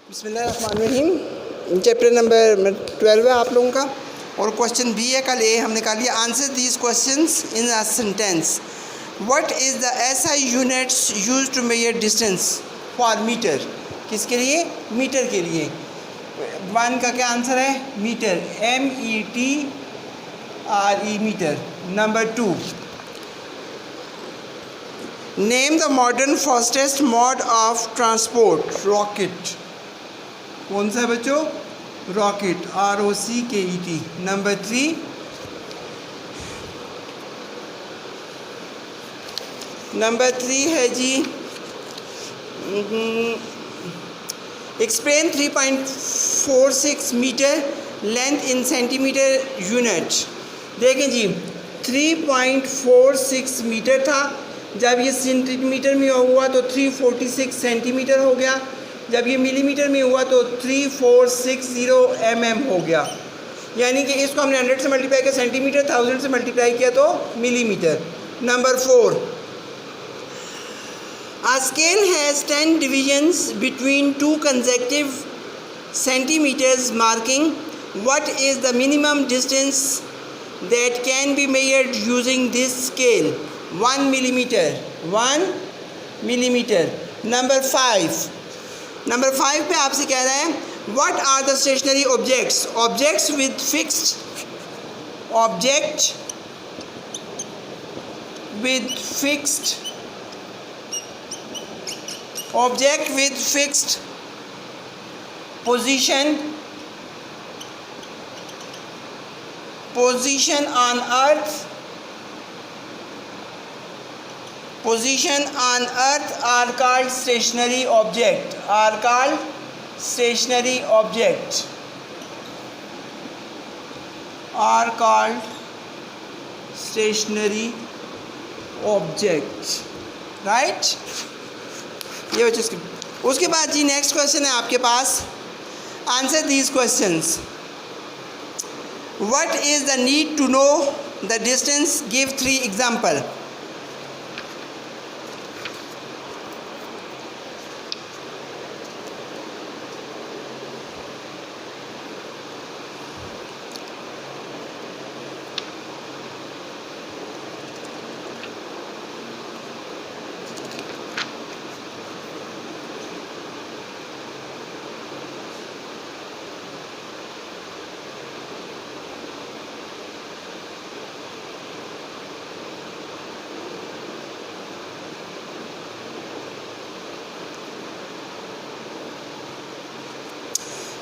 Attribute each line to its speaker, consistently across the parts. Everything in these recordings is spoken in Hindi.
Speaker 1: बिस्मिल्लाहिर्रहमानिर्रहीम। चैप्टर नंबर 12 है आप लोगों का और क्वेश्चन बी है। कल ए हमने कहा लिया answer these questions in a sentence. What is the SI units used to measure distance for metre. किसके लिए? मीटर के लिए। 1 का क्या आंसर है? Metre, METRE, metre. Number 2, name the modern fastest mode of transport. Rocket. कौन सा है बच्चों? Rocket, ROCKET। नंबर 3, है जी explain 3.46 metre length in centimetre unit. देखें जी 3.46 मीटर था, जब ये सेंटीमीटर में हुआ तो 346 सेंटीमीटर हो गया, जब ये मिलीमीटर में हुआ तो 3460 mm हो गया। यानी कि इसको हमने 100 से मल्टीप्लाई किया सेंटीमीटर, 1000 से मल्टीप्लाई किया तो millimetre. Number 4, a scale has 10 divisions between two consecutive centimeters marking what is the minimum distance that can be measured using this scale? 1 millimeter, 1 millimeter। Number 5 पे आपसे कह रहा है what are the stationary objects. Objects with fixed position on earth are called stationary object, right. ये बच्चे उसके बाद जी नेक्स्ट क्वेश्चन है आपके पास। Answer these questions. What is the need to know the distance? Give 3 example.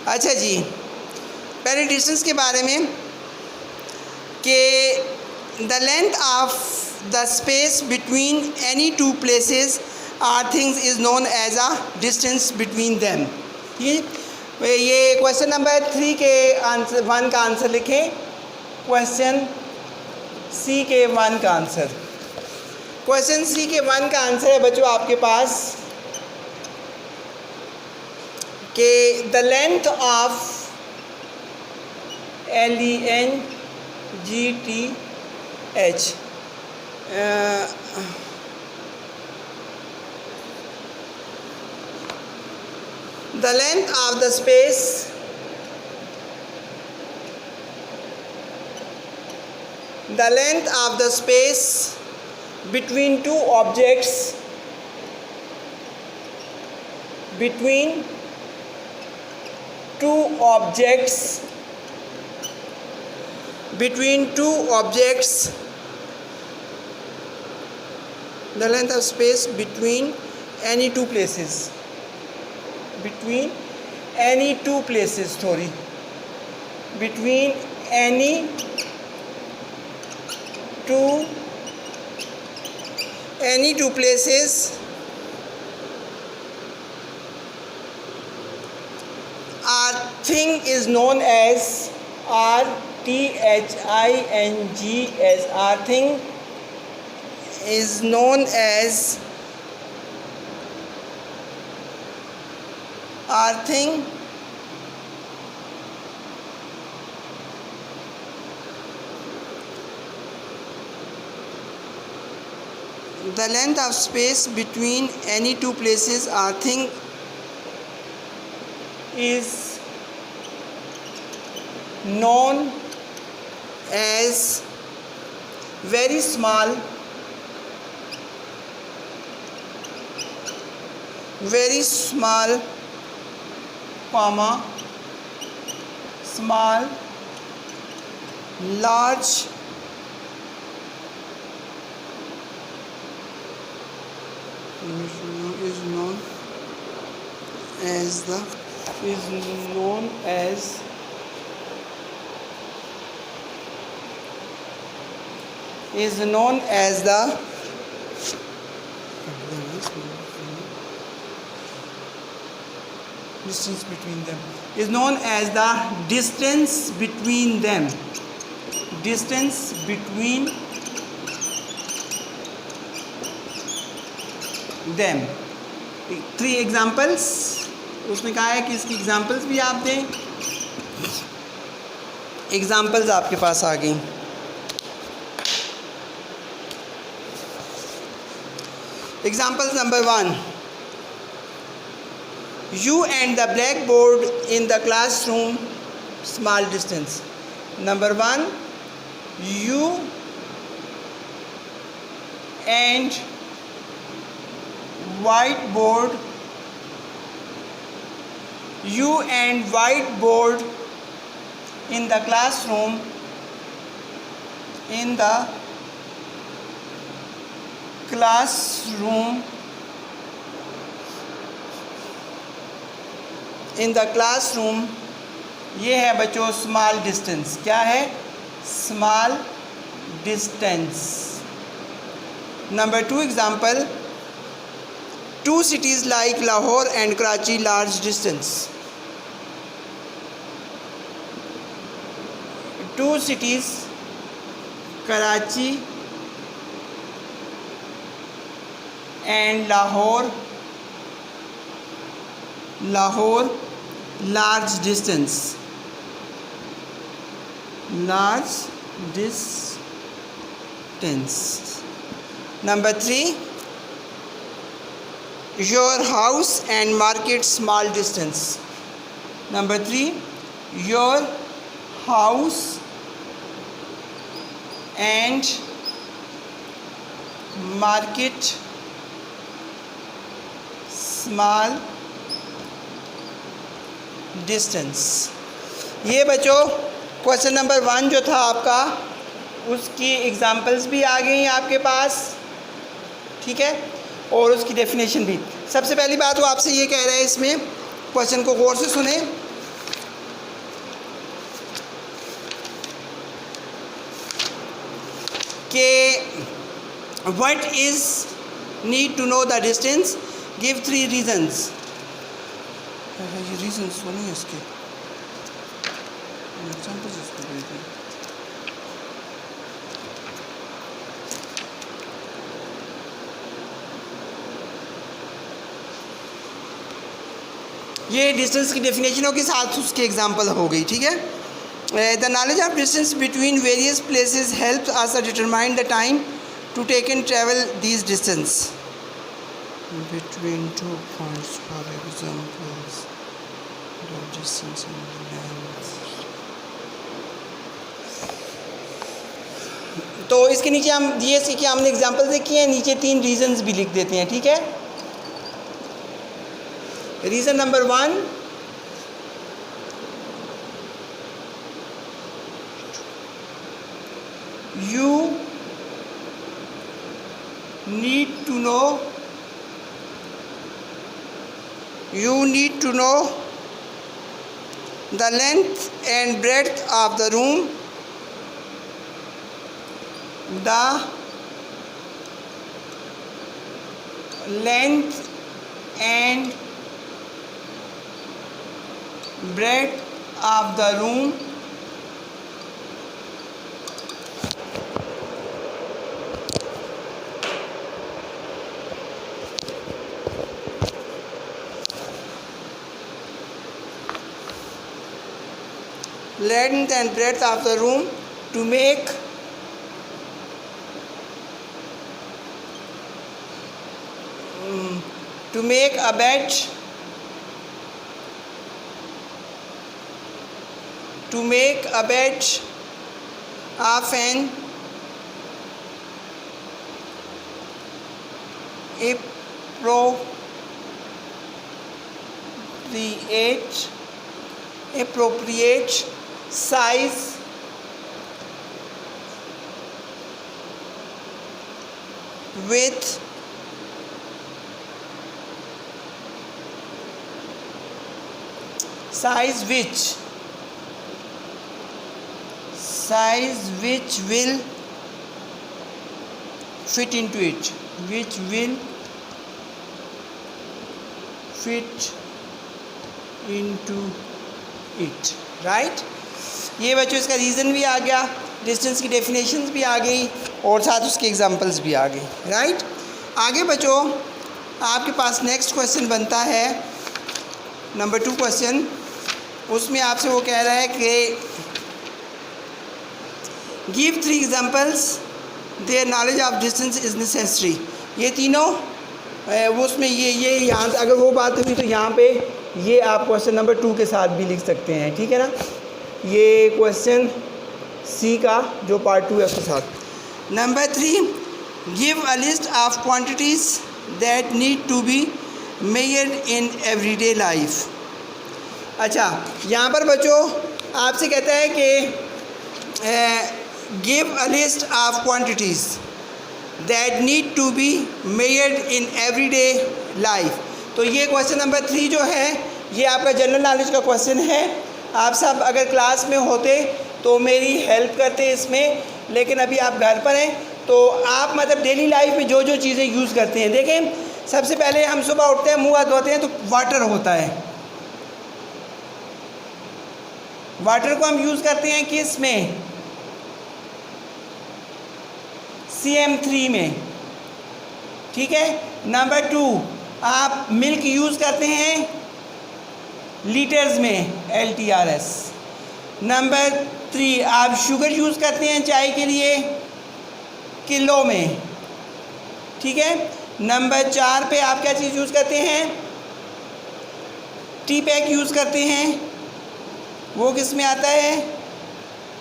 Speaker 1: अच्छा जी, पहले डिस्टेंस के बारे में कि the length of the space between any two places or things is known as a distance between them. ये क्वेश्चन नंबर 3 के आंसर 1 का आंसर लिखें। क्वेश्चन सी के 1 का आंसर। क्वेश्चन सी के 1 का आंसर है बच्चों आपके पास कि the length of LENGTH the length of the space between two objects the length of space between any two places between any two places our thing is known as RTHINGS. Our thing is known as The length of space between any two places or thing is known as very small, comma, small, large, is known as the distance between them, is known as the distance between them, distance between them. 3 examples उसमें कहा है कि इसकी एग्जाम्पल्स भी आप दें. एग्जाम्पल्स आपके पास आ गई. Example number 1, you and the blackboard in the classroom, small distance. Number 1, you and whiteboard in the classroom, ये है बच्चों स्मॉल डिस्टेंस. क्या है? Small distance. Number 2 example, 2 cities like Lahore and Karachi, large distance. 2 cities, Karachi and Lahore, large distance. Number 3, your house and market, small distance. Number 3, your house and market, small distance. ये बच्चों क्वेश्चन नंबर 1 जो था आपका, उसकी एग्जाम्पल्स भी आ गई हैं आपके पास, ठीक है, और उसकी डेफिनेशन भी. सबसे पहली बात वो आपसे ये कह रहा है, इसमें क्वेश्चन को गौर से सुने कि what is need to know the distance, give 3 reasons. ये रीजंस तो नहीं है इसके, एग्जाम्पल्स इसको दे दें. ये डिस्टेंस की डेफिनेशनों के साथ उसकी एग्जांपल हो गई, ठीक है. The knowledge of distance between various places helps us determine the time to take and travel these distance between 2 points, for examples the distance and length. तो इसके नीचे हम ये सीखे, हमने एग्जांपल देखी हैं, नीचे 3 रीजंस भी लिख देते हैं, ठीक है. Reason number 1, you need to know the length and breadth of the room, the length and breadth of the room, length and breadth of the room to make a bed to make a bed of an appropriate size with which will fit into it, right. ये बच्चों इसका रीज़न भी आ गया, डिस्टेंस की डेफिनेशंस भी आ गई और साथ उसके एग्जांपल्स भी आ गए, राइट। आगे बच्चों आपके पास नेक्स्ट क्वेश्चन बनता है नंबर 2 क्वेश्चन। उसमें आपसे वो कह रहा है कि give 3 examples their knowledge of distance is necessary. ये तीनों वो उसमें ये यहाँ अगर वो बात हुई तो यहाँ पे ये आप क्वेश्चन नंबर 2 के साथ भी लिख सकते हैं, ठीक है ना। ये क्वेश्चन सी का जो पार्ट 2 है उसके साथ। Number 3, give a list of quantities that need to be measured in everyday life. अच्छा, यहाँ पर बच्चों आपसे कहता है कि give a list of quantities that need to be measured in everyday life. तो ये क्वेश्चन नंबर 3 जो है ये आपका जनरल नॉलेज का क्वेश्चन है। आप सब अगर क्लास में होते तो मेरी हेल्प करते इसमें, लेकिन अभी आप घर पर हैं तो आप मतलब डेली लाइफ में जो जो चीज़ें यूज़ करते हैं। देखें, सबसे पहले हम सुबह उठते हैं, मुँह हाथ धोते हैं तो वाटर होता है। वाटर को हम यूज़ करते हैं किस में? CM3 में, ठीक है। नंबर 2, आप मिल्क यूज़ करते हैं लीटर्स में, LTRS। नंबर 3, आप शुगर यूज़ करते हैं चाय के लिए किलो में, ठीक है। नंबर 4 पे आप क्या चीज़ यूज़ करते हैं? टी पैक यूज़ करते हैं, वो किस में आता है?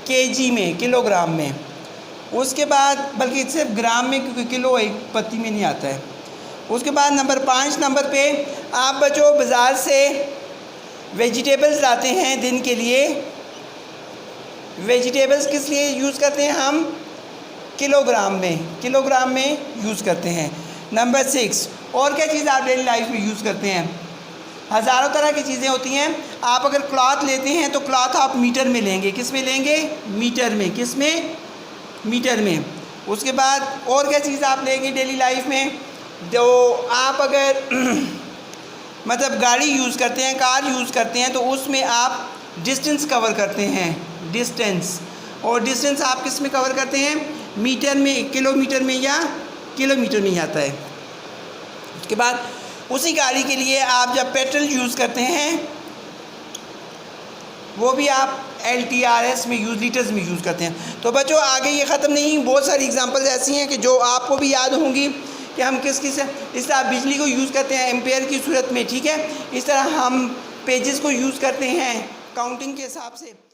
Speaker 1: केजी में, किलोग्राम में। उसके बाद बल्कि सिर्फ ग्राम में, क्योंकि किलो एक पत्ती में नहीं आता है। उसके बाद नंबर 5 नंबर पे आप बच्चों बाज़ार से वेजिटेबल्स लाते हैं दिन के लिए। वेजिटेबल्स किस लिए यूज़ करते हैं हम? किलोग्राम में यूज़ करते हैं। नंबर 6, और क्या चीज़ आप डेली लाइफ में यूज़ करते हैं? हज़ारों तरह की चीज़ें होती हैं। आप अगर क्लॉथ लेते हैं तो क्लॉथ आप मीटर में लेंगे। किस में लेंगे? मीटर में। किस में? मीटर में। उसके बाद और क्या चीज़ आप लेंगे डेली लाइफ में? जो आप अगर मतलब गाड़ी यूज़ करते हैं, कार यूज़ करते हैं, तो उसमें आप डिस्टेंस कवर करते हैं, डिस्टेंस। और डिस्टेंस आप किस में कवर करते हैं? मीटर में, किलोमीटर में या किलोमीटर में ही आता है। उसके बाद उसी गाड़ी के लिए आप जब पेट्रोल यूज़ करते हैं वो भी आप LTRS में लीटर्स में यूज़ करते हैं। तो बच्चों आगे ये ख़त्म नहीं, बहुत सारी एग्जांपल्स ऐसी हैं कि जो आपको भी याद होंगी कि हम किस इस तरह बिजली को यूज़ करते हैं एम्पेयर की सूरत में, ठीक है। इस तरह हम पेजेस को यूज़ करते हैं काउंटिंग के हिसाब से।